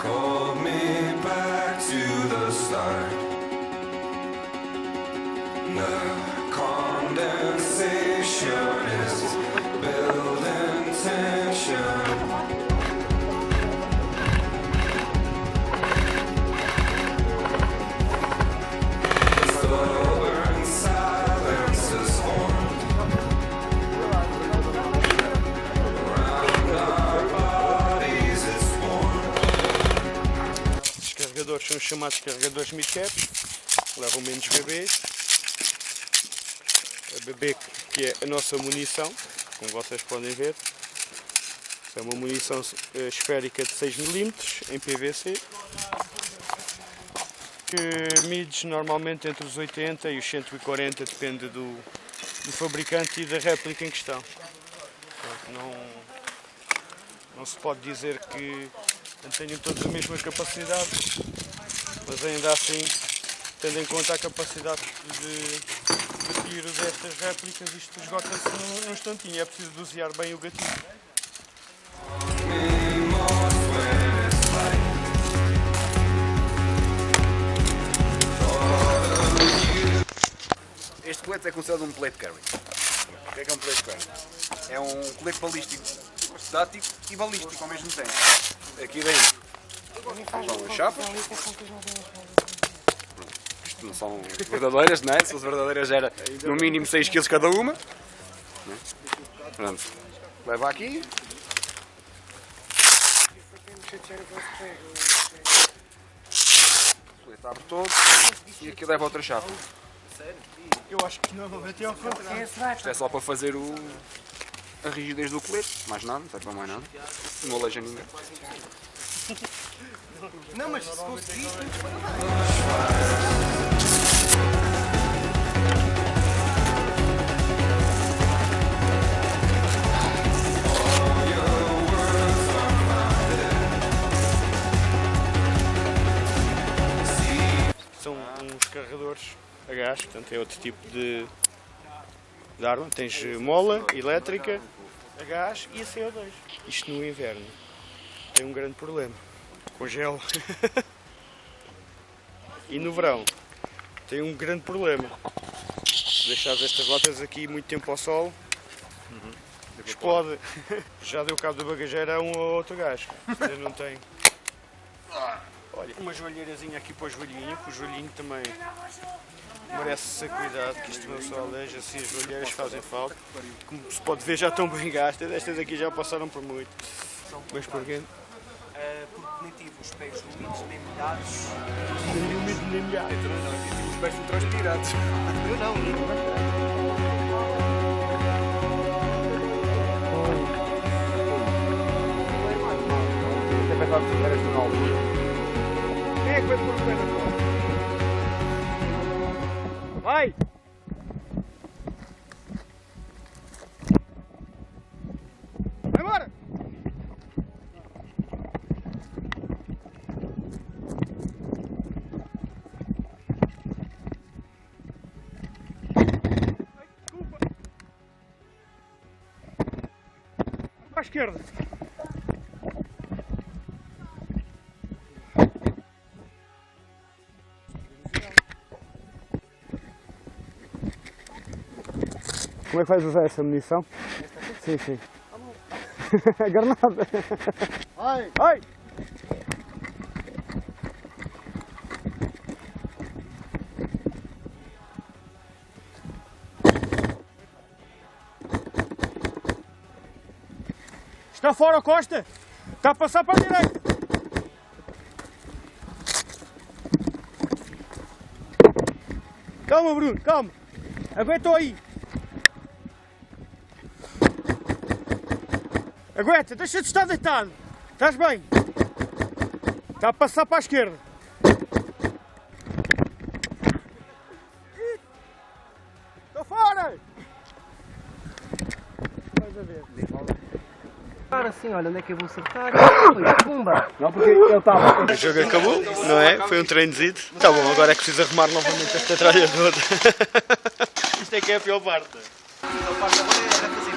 called me back to the start. The condensation is building tension. São os chamados carregadores mid-caps, levam menos bebês. A bebê que é a nossa munição, como vocês podem ver. É uma munição esférica de 6 mm em PVC, que mide normalmente entre os 80 e os 140, depende do fabricante e da réplica em questão. Não se pode dizer que tenham todos a mesma capacidade, mas ainda assim, tendo em conta a capacidade de tiro destas réplicas, isto esgota-se num instantinho. É preciso dosear bem o gatilho. Este colete é considerado um plate carry. O que é um plate carry? É um colete balístico, estático e balístico ao mesmo tempo. Aqui dentro são as chapas. Isto não são verdadeiras, não é? Se fosse verdadeiras era no mínimo 6 kg cada uma. Pronto. Leva aqui. O colete abre todo e aqui leva outra chapa. Eu acho que não, até ao fim. Isto é só para fazer a rigidez do colete, mais nada, não serve para mais nada. Não aleija ninguém. Não, mas se conseguir, são uns carregadores a gás, portanto é outro tipo de arma. Tens mola elétrica, a gás e a CO2. Isto no inverno tem um grande problema, congela. E no verão tem um grande problema. Se deixares estas latas aqui muito tempo ao sol, explode. Já deu cabo da bagageira a um ou outro gás. Ainda não tem. Olha, uma joalheirazinha aqui para o joelhinho, que o joelhinho também merece ser cuidado, que isto não só aleija-se, as joelheiras fazem falta. Como se pode ver, já estão bem gastas, estas aqui já passaram por muito. Mas porquê? Porque nem tive os pés úmidos nem molhados. Nem úmido nem molhado. Não tive os pés transpirados. Eu não. Eu pensava que era jornal. Quem é que vai pôr o pé na porta? Vai! Vai embora! Desculpa! Para a esquerda! Como é que vais usar essa munição? Sim, sim. Granada! Ai! Ai! Está fora, Costa! Está a passar para a direita! Calma, Bruno, calma! Aguenta aí! Aguenta, deixa de estar deitado. Estás bem? Está a passar para a esquerda. Estou fora! Vais a ver. Agora sim, olha onde é que eu vou acertar. Pumba! Não, porque eu estava. O jogo acabou, não é? Foi um treinozito. Tá bom, agora é que preciso arrumar novamente esta tralha toda. Isto é que é a pior parte. A parte da maneira é fazer